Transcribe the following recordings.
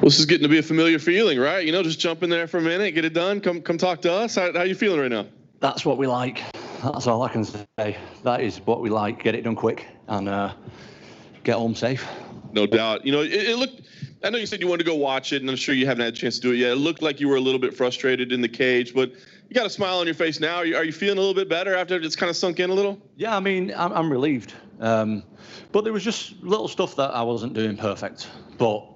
this is getting to be a familiar feeling, right? You know, just jump in there for a minute, get it done, come talk to us. How you feeling right now? That's what we like. That's all I can say. That is what we like. Get it done quick and get home safe. No doubt. You know, it looked, I know you said you wanted to go watch it, and I'm sure you haven't had a chance to do it yet. It looked like you were a little bit frustrated in the cage, but you got a smile on your face now. Are you feeling a little bit better after it's kind of sunk in a little? Yeah, I mean, I'm relieved. But there was just little stuff that I wasn't doing perfect. But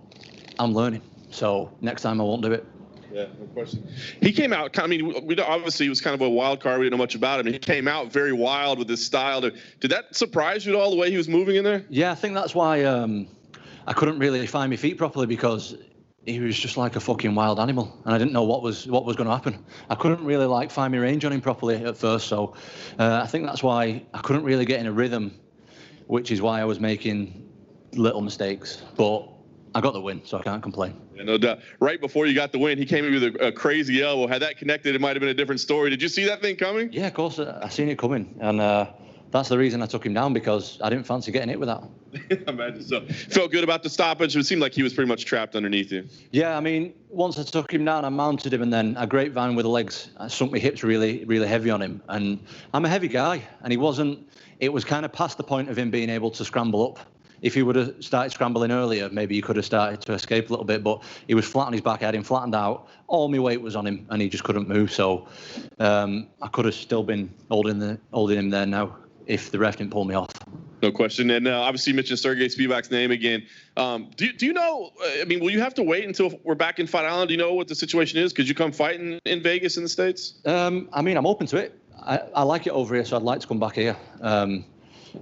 I'm learning. So next time I won't do it. Yeah, no question. He came out, I mean, obviously he was kind of a wild card. We didn't know much about him. He came out very wild with his style. Did that surprise you at all, the way he was moving in there? Yeah, I think that's why I couldn't really find my feet properly, because he was just like a fucking wild animal, and I didn't know what was going to happen. I couldn't really find my range on him properly at first, so I think that's why I couldn't really get in a rhythm, which is why I was making little mistakes. But I got the win, so I can't complain. Yeah, no doubt. Right before you got the win, he came in with a crazy elbow. Had that connected, it might have been a different story. Did you see that thing coming? Yeah, of course. I seen it coming, and that's the reason I took him down, because I didn't fancy getting hit with that. I imagine so. Felt good about the stoppage. It seemed like he was pretty much trapped underneath you. Yeah, I mean, once I took him down, I mounted him, and then a grapevine with the legs. I sunk my hips really, really heavy on him. And I'm a heavy guy, and it was kind of past the point of him being able to scramble up. If he would have started scrambling earlier, maybe he could have started to escape a little bit, but he was flat on his back. I had him flattened out. All my weight was on him, and he just couldn't move. So I could have still been holding him there now if the ref didn't pull me off. No question. And obviously you mentioned Sergey Spivak's name again. Do you know, I mean, will you have to wait until we're back in Fight Island? Do you know what the situation is? Could you come fight in Vegas in the States? I mean, I'm open to it. I like it over here, so I'd like to come back here.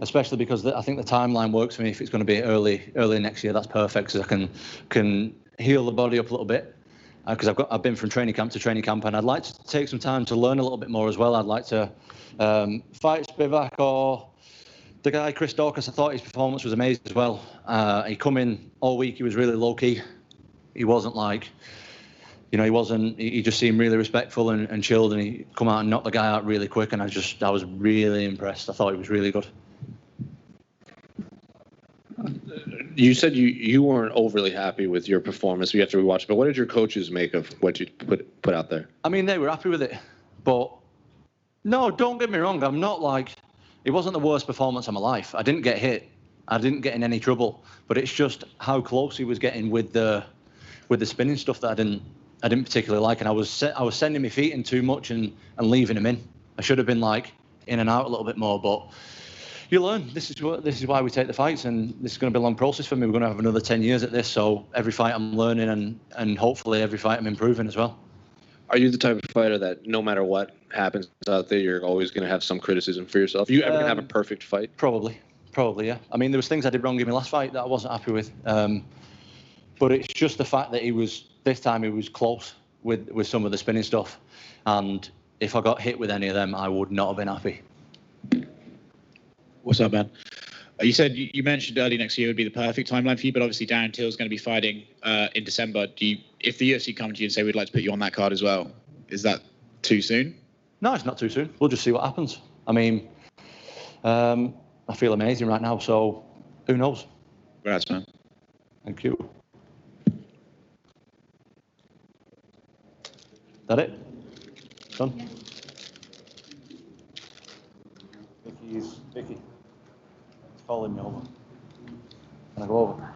Especially because I think the timeline works for me. If it's going to be early next year, that's perfect, because I can heal the body up a little bit. Because I've been from training camp to training camp, and I'd like to take some time to learn a little bit more as well. I'd like to fight Spivak or the guy Chris Daukaus. I thought his performance was amazing as well. He come in all week. He was really low key. He wasn't like, he just seemed really respectful and chilled, and he come out and knocked the guy out really quick. And I was really impressed. I thought he was really good. You said you weren't overly happy with your performance. We have to rewatch. But what did your coaches make of what you put out there? I mean, they were happy with it. But no, don't get me wrong. I'm not like, it wasn't the worst performance of my life. I didn't get hit. I didn't get in any trouble. But it's just how close he was getting with the spinning stuff that I didn't particularly like. And I was sending my feet in too much and leaving him in. I should have been like in and out a little bit more. But you learn. This is why we take the fights, and this is going to be a long process for me. We're going to have another 10 years at this, so every fight I'm learning, and hopefully every fight I'm improving as well. Are you the type of fighter that no matter what happens out there, you're always going to have some criticism for yourself? Are you ever going to have a perfect fight? Probably, yeah. I mean, there was things I did wrong in my last fight that I wasn't happy with, but it's just the fact that this time he was close with some of the spinning stuff, and if I got hit with any of them, I would not have been happy. What's up, man? You said you mentioned early next year would be the perfect timeline for you, but obviously Darren Till's going to be fighting in December. If the UFC come to you and say we'd like to put you on that card as well, is that too soon? No, it's not too soon. We'll just see what happens. I mean, I feel amazing right now, so who knows? Congrats, man. Thank you. That it? Done? Yeah. Vicky. Calling me over. Can I go over?